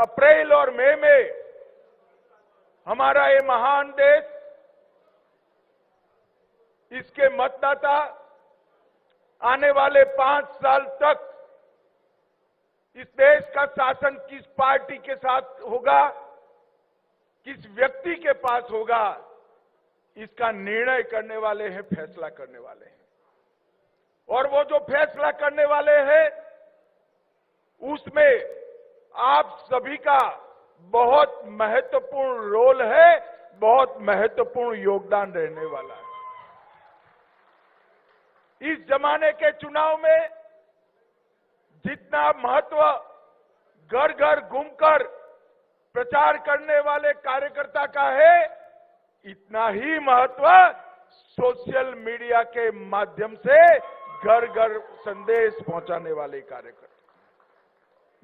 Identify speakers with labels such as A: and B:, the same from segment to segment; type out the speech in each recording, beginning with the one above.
A: अप्रैल और मई में हमारा ये महान देश, इसके मतदाता आने वाले 5 साल तक इस देश का शासन किस पार्टी के साथ होगा, किस व्यक्ति के पास होगा, इसका निर्णय करने वाले हैं, फैसला करने वाले हैं। और वो जो फैसला करने वाले हैं उसमें आप सभी का बहुत महत्वपूर्ण रोल है, बहुत महत्वपूर्ण योगदान रहने वाला है। इस जमाने के चुनाव में जितना महत्व घर घर घूमकर प्रचार करने वाले कार्यकर्ता का है, इतना ही महत्व सोशल मीडिया के माध्यम से घर घर संदेश पहुंचाने वाले कार्यकर्ता।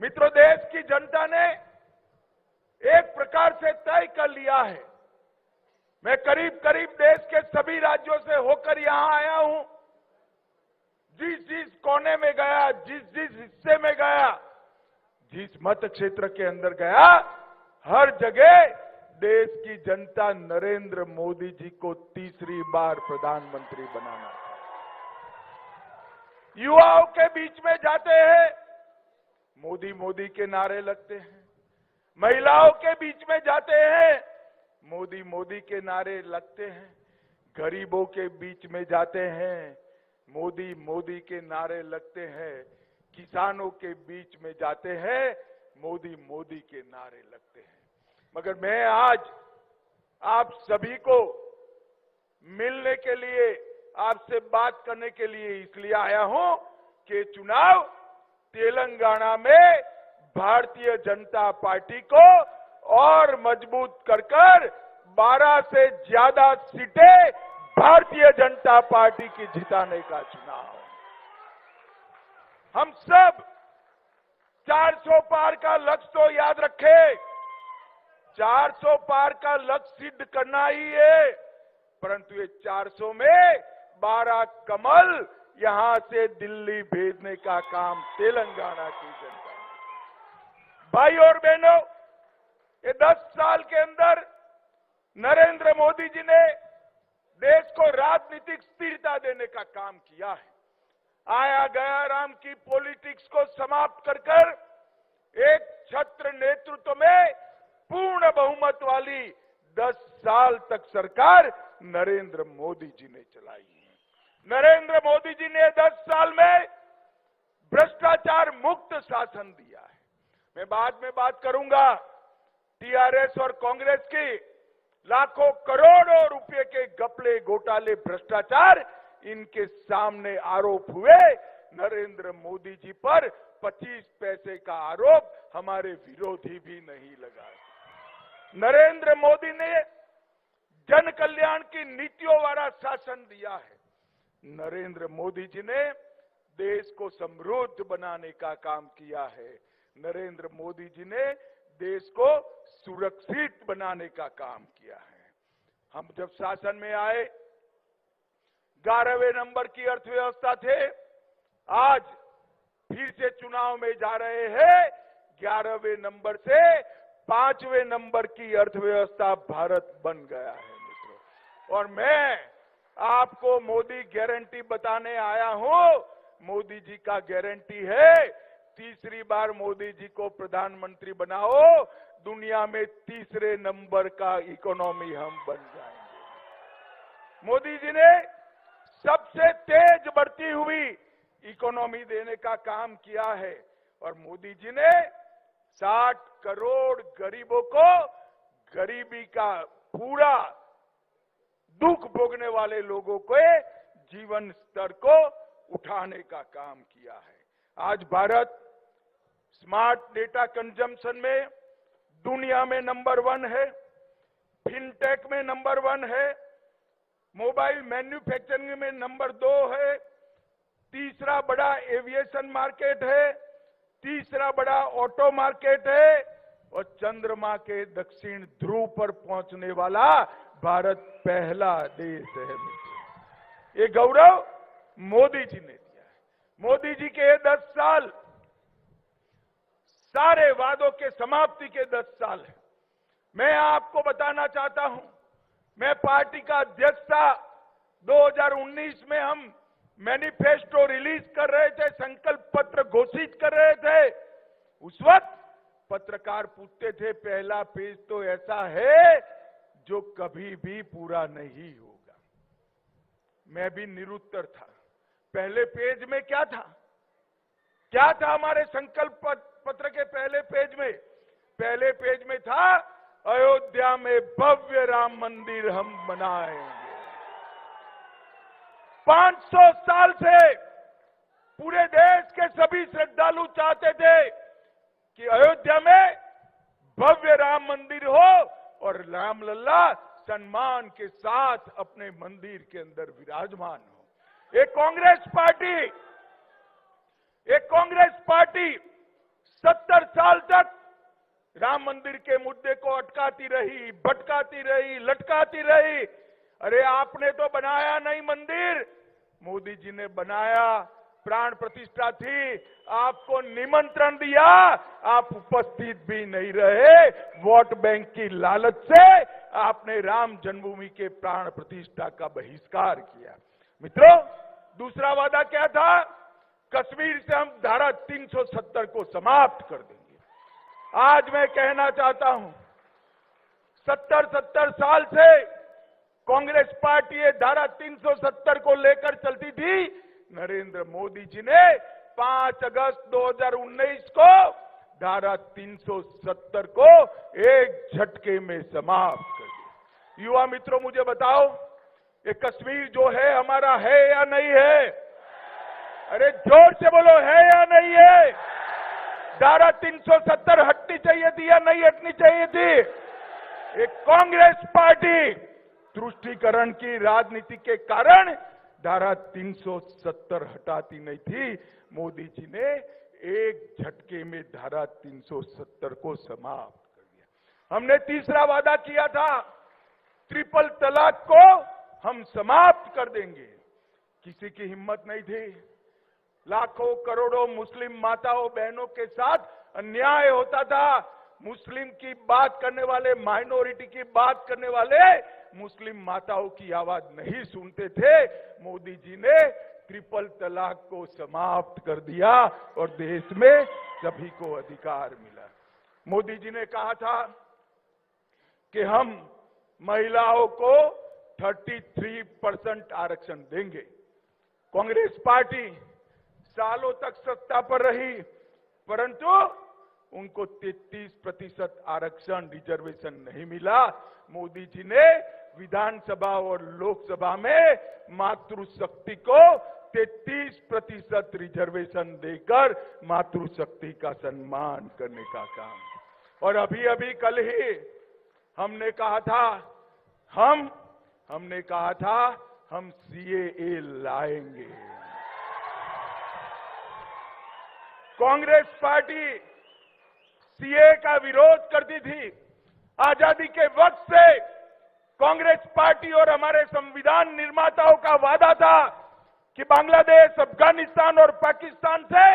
A: मित्रों, देश की जनता ने एक प्रकार से तय कर लिया है। मैं करीब करीब देश के सभी राज्यों से होकर यहां आया हूं। जिस जिस कोने में गया, जिस जिस हिस्से में गया, जिस मत क्षेत्र के अंदर गया, हर जगह देश की जनता नरेंद्र मोदी जी को तीसरी बार प्रधानमंत्री बनाना है। युवाओं के बीच में जाते हैं, मोदी मोदी के नारे लगते हैं। महिलाओं के बीच में जाते हैं, मोदी मोदी के नारे लगते हैं। गरीबों के बीच में जाते हैं, मोदी मोदी के नारे लगते हैं। किसानों के बीच में जाते हैं, मोदी मोदी के नारे लगते हैं। मगर मैं आज आप सभी को मिलने के लिए, आपसे बात करने के लिए इसलिए आया हूं कि चुनाव तेलंगाना में भारतीय जनता पार्टी को और मजबूत कर 12 से ज्यादा सीटें भारतीय जनता पार्टी की जिताने का चुनाव। हम सब 400 पार का लक्ष्य तो याद रखें। 400 पार का लक्ष्य सिद्ध करना ही है, परंतु ये 400 में 12 कमल यहां से दिल्ली भेजने का काम तेलंगाना की जनता। भाई और बहनों, ये 10 साल के अंदर नरेंद्र मोदी जी ने देश को राजनीतिक स्थिरता देने का काम किया है। आया गया राम की पॉलिटिक्स को समाप्त कर एक छत्र नेतृत्व में पूर्ण बहुमत वाली 10 साल तक सरकार नरेंद्र मोदी जी ने चलाई है। नरेंद्र मोदी जी ने 10 साल में भ्रष्टाचार मुक्त शासन दिया है। मैं बाद में बात करूंगा टीआरएस और कांग्रेस की लाखों करोड़ों रुपए के घपले, घोटाले, भ्रष्टाचार, इनके सामने आरोप हुए। नरेंद्र मोदी जी पर 25 पैसे का आरोप हमारे विरोधी भी नहीं लगाए। नरेंद्र मोदी ने जन कल्याण की नीतियों वाला शासन दिया है। नरेंद्र मोदी जी ने देश को समृद्ध बनाने का काम किया है। नरेंद्र मोदी जी ने देश को सुरक्षित बनाने का काम किया है। हम जब शासन में आए 11वें नंबर की अर्थव्यवस्था थे, आज फिर से चुनाव में जा रहे हैं। 11वें नंबर से 5वें नंबर की अर्थव्यवस्था भारत बन गया है मित्रों। और मैं आपको मोदी गारंटी बताने आया हूं। मोदी जी का गारंटी है, तीसरी बार मोदी जी को प्रधानमंत्री बनाओ, दुनिया में तीसरे नंबर का इकोनॉमी हम बन जाएंगे। मोदी जी ने सबसे तेज बढ़ती हुई इकोनॉमी देने का काम किया है और मोदी जी ने 60 करोड़ गरीबों को गरीबी का पूरा दुख भोगने वाले लोगों के जीवन स्तर को उठाने का काम किया है। आज भारत स्मार्ट डेटा कंजम्पशन में दुनिया में नंबर 1 है, फिनटेक में नंबर 1 है, मोबाइल मैन्युफैक्चरिंग में नंबर 2 है, तीसरा बड़ा एविएशन मार्केट है, तीसरा बड़ा ऑटो मार्केट है और चंद्रमा के दक्षिण ध्रुव पर पहुंचने वाला भारत पहला देश है। ये गौरव मोदी जी ने दिया है। मोदी जी के 10 साल सारे वादों के समाप्ति के 10 साल है। मैं आपको बताना चाहता हूं, मैं पार्टी का अध्यक्ष था। 2019 में हम मैनिफेस्टो रिलीज कर रहे थे, संकल्प पत्र घोषित कर रहे थे। उस वक्त पत्रकार पूछते थे, पहला पेज तो ऐसा है जो कभी भी पूरा नहीं होगा। मैं भी निरुत्तर था। पहले पेज में क्या था? क्या था हमारे संकल्प पत्र के पहले पेज में? पहले पेज में था, अयोध्या में भव्य राम मंदिर हम बनाएंगे। 500 साल से पूरे देश के सभी श्रद्धालु चाहते थे कि अयोध्या में भव्य राम मंदिर हो और राम लल्ला सम्मान के साथ अपने मंदिर के अंदर विराजमान हो। एक कांग्रेस पार्टी 70 साल तक राम मंदिर के मुद्दे को अटकाती रही, भटकाती रही, लटकाती रही। अरे आपने तो बनाया नहीं मंदिर, मोदी जी ने बनाया, प्राण प्रतिष्ठा थी, आपको निमंत्रण दिया, आप उपस्थित भी नहीं रहे। वोट बैंक की लालच से आपने राम जन्मभूमि के प्राण प्रतिष्ठा का बहिष्कार किया। मित्रों, दूसरा वादा क्या था? कश्मीर से हम धारा 370 को समाप्त कर देंगे। आज मैं कहना चाहता हूं, 70 साल से कांग्रेस पार्टी ये धारा 370 को लेकर चलती थी। नरेंद्र मोदी जी ने 5 अगस्त 2019 को धारा 370 को एक झटके में समाप्त कर दिया। युवा मित्रों, मुझे बताओ, ये कश्मीर जो है हमारा है या नहीं है? अरे जोर से बोलो, है या नहीं है? धारा 370 हटनी चाहिए थी या नहीं हटनी चाहिए थी? एक कांग्रेस पार्टी तुष्टीकरण की राजनीति के कारण धारा 370 हटाती नहीं थी। मोदी जी ने एक झटके में धारा 370 को समाप्त कर दिया। हमने तीसरा वादा किया था, ट्रिपल तलाक को हम समाप्त कर देंगे। किसी की हिम्मत नहीं थी। लाखों करोड़ों मुस्लिम माताओं बहनों के साथ अन्याय होता था। मुस्लिम की बात करने वाले, माइनॉरिटी की बात करने वाले मुस्लिम माताओं की आवाज नहीं सुनते थे। मोदी जी ने ट्रिपल तलाक को समाप्त कर दिया और देश में सभी को अधिकार मिला। मोदी जी ने कहा था कि हम महिलाओं को 33% आरक्षण देंगे। कांग्रेस पार्टी सालों तक सत्ता पर रही, परंतु उनको 33% आरक्षण रिजर्वेशन नहीं मिला। मोदी जी ने विधानसभा और लोकसभा में मातृशक्ति को 33% रिजर्वेशन देकर मातृशक्ति का सम्मान करने का काम। और अभी कल ही हमने कहा था हम CAA लाएंगे। कांग्रेस पार्टी CAA का विरोध करती थी। आजादी के वक्त से कांग्रेस पार्टी और हमारे संविधान निर्माताओं का वादा था कि बांग्लादेश, अफगानिस्तान और पाकिस्तान से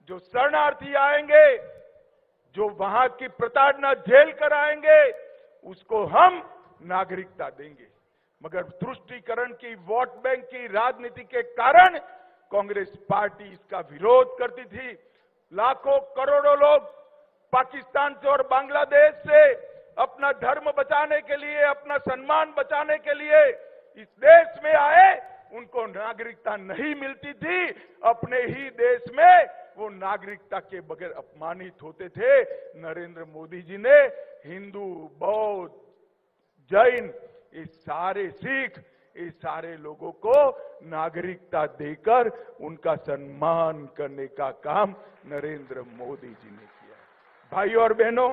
A: जो शरणार्थी आएंगे, जो वहां की प्रताड़ना झेल कर आएंगे, उसको हम नागरिकता देंगे। मगर तुष्टीकरण की, वोट बैंक की राजनीति के कारण कांग्रेस पार्टी इसका विरोध करती थी। लाखों करोड़ों लोग पाकिस्तान से और बांग्लादेश से अपना धर्म बचाने के लिए, अपना सम्मान बचाने के लिए इस देश में आए। उनको नागरिकता नहीं मिलती थी। अपने ही देश में वो नागरिकता के बगैर अपमानित होते थे। नरेंद्र मोदी जी ने हिंदू, बौद्ध, जैन, ये सारे सिख, ये सारे लोगों को नागरिकता देकर उनका सम्मान करने का काम नरेंद्र मोदी जी ने किया। भाइयों और बहनों,